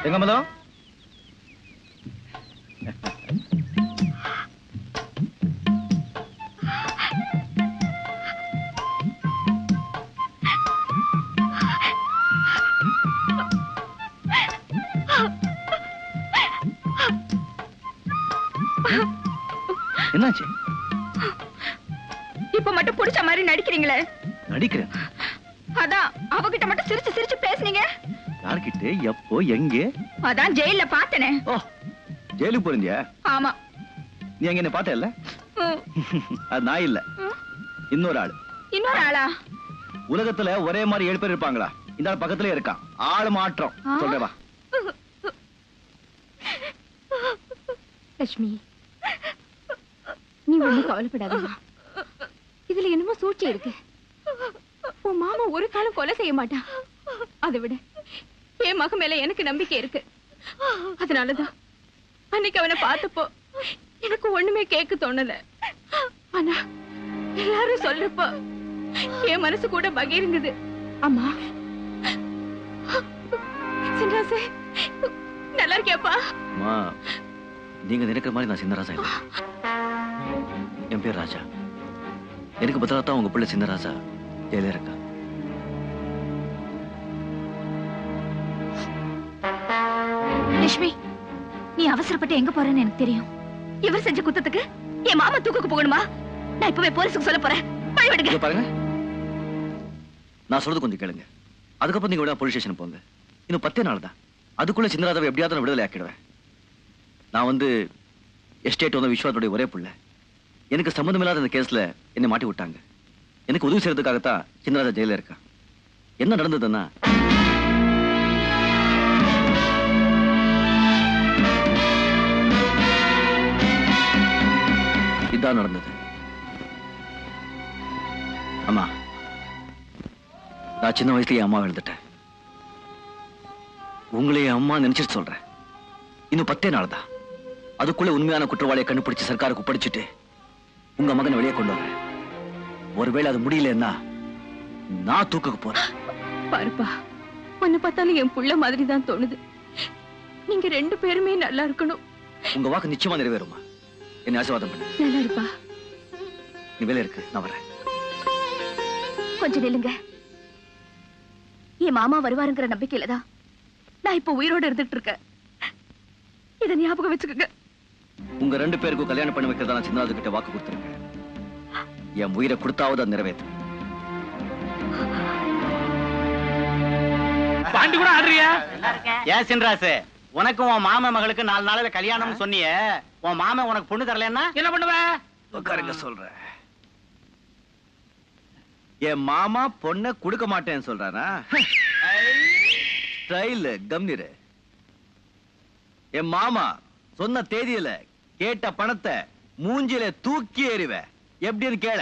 செங்கமலம் என்னாச்சு? இப்ப மட்டும் புடிச்ச மாதிரி நடிக்கிறீங்களே. நடிக்கிறேன். அதான் அவகிட்ட மட்டும் சிரிச்சு சிரிச்சு பேசுனீங்க. யார்கிட்ட, எப்போ, எங்க? அதான் ஜெயில பார்த்தனே. ஓ, ஜெயிலுக்கு போறியா? ஆமா. நீ எங்க என்ன பார்த்தல? அது நான் இல்ல, இன்னொரு ஆளு. இன்னொரு ஆளா? உலகத்துல ஒரே மாதிரி 7 பேர் இருப்பாங்களா? இந்த ஆள் பக்கத்துல இருக்கான். ஆளு மாற்றம். சொல்றேன் வா. லட்சுமி, நீ ஒண்ணும் கவலைப்படாதம்மா. இதுல என்னமோ சூழ்ச்சி இருக்கு. உன் மாமா ஒரு காலம் கொலை செய்ய மாட்டான். அதை விட என் மகன் மேல எனக்கு நம்பிக்கை இருக்கு. அதனாலதான் அன்னைக்கு அவனை பார்த்தப்போ எனக்கு ஒண்ணுமே கேட்க தோணல. ஆனா எல்லாரும் சொல்றப்போ என் மனசு கூட பகிர்ந்தது. அம்மா, சின்ராசே, நல்லா இருக்கியாப்பா? அம்மா, நீங்க நினைக்கிற மாதிரி நான் சின்னராசா இல்ல. என் பேர் ராஜா. எனக்கு பதிலாத்தான் உங்க பிள்ளை சின்னராசா ஜெயில இருக்கா. லட்சுமி, நீ அவசரப்பட்டு எங்க போறேன்னு எனக்கு தெரியும். இவர் செஞ்ச குத்தத்துக்கு என் மாமா தூக்குக்கு போகணுமா? நான் இப்பவே போலீஸுக்கு சொல்ல போறேன். வழிவிடுங்க. பாருங்க, நான் சொல்றது கொஞ்சம் கேளுங்க. அதுக்கப்புறம் நீங்க போலீஸ் ஸ்டேஷன் போங்க. இன்னும் 10 நாள் தான். அதுக்குள்ள சின்னராஜாவை எப்படியாவது நான் விடுதலை ஆக்கிடுவேன். நான் எஸ்டேட் விஸ்வாத்துடைய ஒரே பிள்ளை. எனக்கு சம்பந்தம் இல்லாத இந்த கேஸ்ல என்னை மாட்டி விட்டாங்க. எனக்கு உதவி செய்யறதுக்காகத்தான் சின்னராஜா ஜெயில இருக்கா. என்ன நடந்ததுன்னா, இதான் நடந்தது. அம்மா, நான் சின்ன வயசுலயே அம்மா எழுந்துட்டேன். உங்களையே அம்மா நினைச்சிட்டு சொல்றேன். இன்னும் 10 நாள் தான். அதுக்குள்ள உண்மையான குற்றவாளியை கண்டுபிடிச்சு சர்க்காருக்கு படிச்சுட்டு உங்க மகனை வெளியே கொண்டு வரேன். ஒருவேளை அது முடியலன்னா நான் தூக்குக்கு போறேன். பாருப்பா, உன்னை பார்த்தாலும் என் புள்ள மாதிரி தான் தோணுது. நீங்க 2 பேருமே நல்லா இருக்கணும். உங்க வாக்கு நிச்சயமா நிறைவேறுமா? என்ன ஆசீர்வாதம் பண்ணு. நல்லா இருப்பா. நீ வேலை இருக்கு, நான் வரேன். கொஞ்சம் நில்லுங்க. என் மாமா வருவாருங்கிற நம்பிக்கையில தான் நான் இப்ப உயிரோடு இருந்துட்டு இருக்கேன். இதை ஞாபகம் வச்சுக்கோங்க. உங்க 2 பேருக்கும் கல்யாணம் பண்ணி வைக்கிறதா நான் சின்னராஜு கிட்ட வாக்கு கொடுத்துருக்கேன். என் உயிரை கொடுத்தாவது அது நிறைவேற்று. பாண்டி கூட ஆடுறியா? ஏன் சின்ராசு, உனக்கும் உன் மாமா மகளுக்கு 4 நாள்ல கல்யாணம் சொன்னிய, உன் மாமா உனக்கு பொண்ணு தரலன்னா என்ன பண்ணுவ? உட்காருங்க சொல்றேன். என் மாமா பொண்ணை கொடுக்க மாட்டேன்னு சொல்றானா? ஸ்டைல் கம்னிரு. என் மாமா சொன்ன தேதியில கேட்ட பணத்தை மூஞ்சில தூக்கி எறிவ. எப்படின்னு கேள.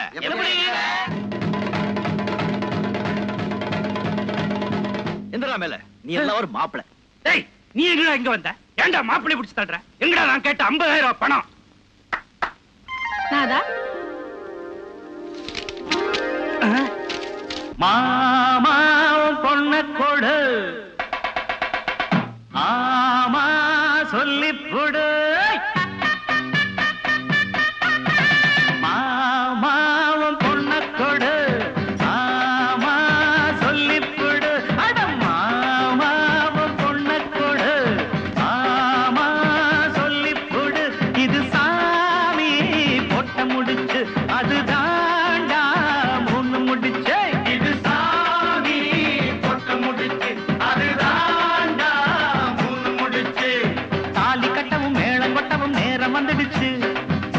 எந்திரா மேல. நீ எல்லாம் ஒரு மாப்பிளை. டேய், நீ எங்கடா இங்க வந்த? ஏன்டா மாப்பிளை பிடிச்சு தள்ளுற? எங்கடா நான் கேட்ட 50,000 பணம்? நாதா, மாமா பொண்ண கொடு, ஆமா சொல்லி போடு. மாமாவும் பொண்ண கொடு, ஆமா சொல்லி போடு. அட மாமாவும் பொண்ண கொடு, ஆமா சொல்லி போடு. இது சாமி போட்ட முடிச்சு, அது தாண்டா 3 முடிச்சு. இது சாமி போட்ட முடிச்சு, அது தாண்டா 3 முடிச்சு. தாலி கட்டவும் மேளம் கொட்டவும் நேரம் வந்துடுச்சு.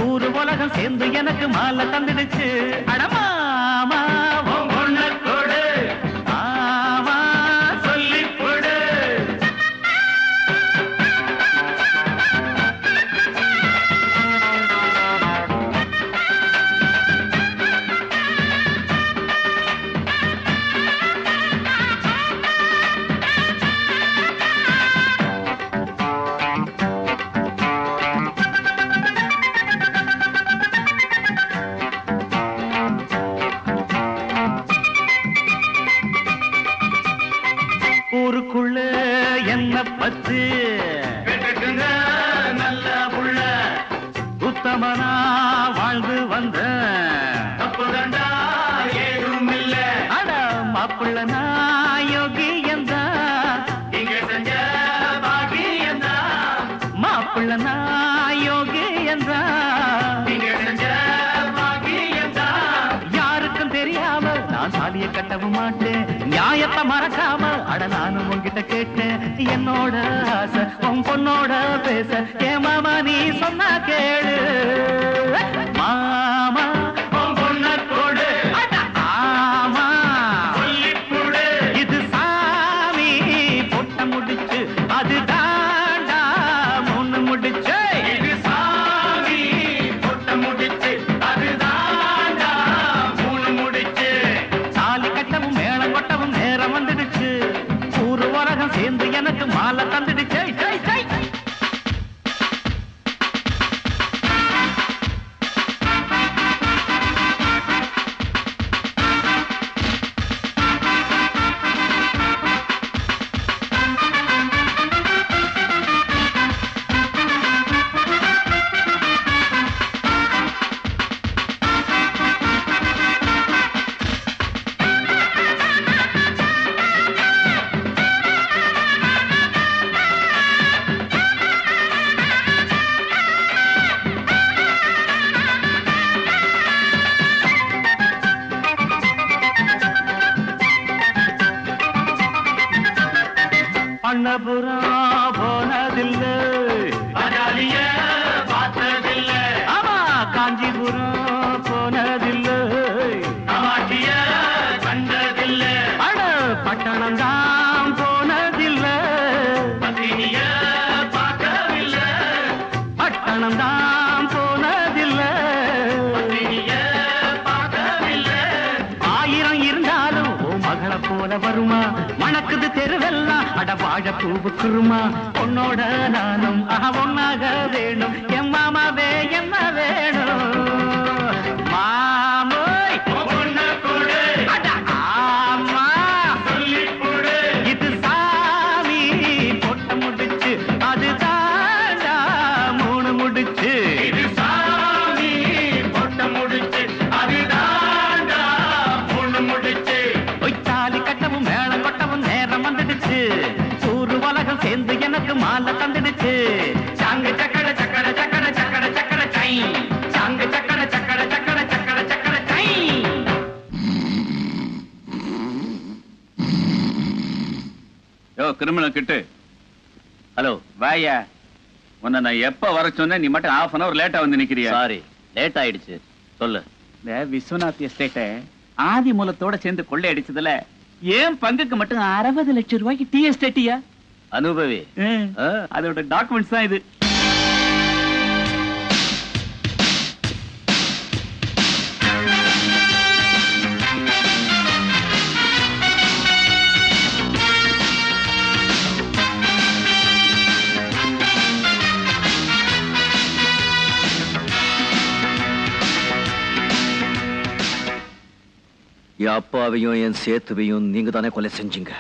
ஊரு உலகம் சேர்ந்து எனக்கு மாலை தந்துடுச்சு. அடமாமா பொண்ண கொடு, ஆமா சொல்லி போடு. யோகியந்தா இங்க செஞ்ச பாகியந்தா மாப்பிள்ளனா யோகியந்தா இங்க செஞ்ச பாகியந்தா யாருக்கும் தெரியாம நான் சாதிய கட்டவும் மாட்டேன் நியாயத்தை மறக்காம அட நானும் உன்கிட்ட கேட்டேன் என்னோட ஆசை உன் பொண்ணோட பேச ஏ மாமா நீ சொன்னா கேளு மாமா உன் பொண்ண கொடு ஆமா சொல்லிப்புடு இது சாமி பொட்ட முடிச்சு அது தாண்டா மூணு முடிச்சு இது சாமி பொட்ட முடிச்சு அது தாண்டா மூணு முடிச்சு சாலி கட்டவும் மேளம் கொட்டவும் நேரம் வந்துடுச்சு ஊரு உலகம் சேர்ந்து எனக்கு மாலை தந்துடுச்சு ஜெய் ஜெய் அண்ணபுரா போனதில்லை பஜாலிய பார்த்ததில்லை ஆமா காஞ்சிபுரம் போனதில்லை காமாட்சிய கண்டதில்லை அட பட்டணம் தான் போனதில்லை பத்தினிய பார்க்கவில்லை பட்டணம் தான் போனதில்லை பத்தினிய பார்க்கவில்லை ஆயிரம் இருந்தாலும் ஓ மகளை போல வருமா மணக்குது தெருவெல்லாம் அட வாழ பூவுக்குருமா உன்னோட நானும் ஒன்னாக வேணும் என் மாமாவே என்ன வேணும் மாமோய் ஆமா சொல்லிப்புடு இது சாமி பொட்ட முடிச்சு அது தாண்டா மூணு முடிச்சு இது சாமி பொட்ட முடிச்சு அது தாண்டா மூணு முடிச்சு ஒய்த்தாலி கட்டவும் மேளம் கொட்டவும் நேரம் வந்துடுச்சு சூறு உலகம் சேர்ந்து எனக்கு மாலை தந்துடுச்சு சாங்க சக்கட சக்கட சக்கட சக்கட சக்கட சை சாங்க சக்கட சக்கட சக்கட சக்கட சக்கட சை யோ கிரிமினல் கிட்டு ஹலோ வாயா உன்னை நான் எப்ப வர சொன்னேன் நீ மட்டும் half an hour லேட்டா வந்து நிக்கிறியா சாரி லேட் ஆயிடுச்சு சொல்லு இந்த விஸ்வநாத் எஸ்டேட்டை ஆதி மூலத்தோட சேர்ந்து கொள்ளை அடிச்சதுல ஏன் பங்குக்கு மட்டும் 60 லட்சம் ரூபாய்க்கு டி எஸ்டேட்டியா அனுபவி அதோட டாக்குமெண்ட்ஸ் தான் இது என் அப்பாவையும் என் சேத்துவையும் நீங்க தானே கொலை செஞ்சீங்க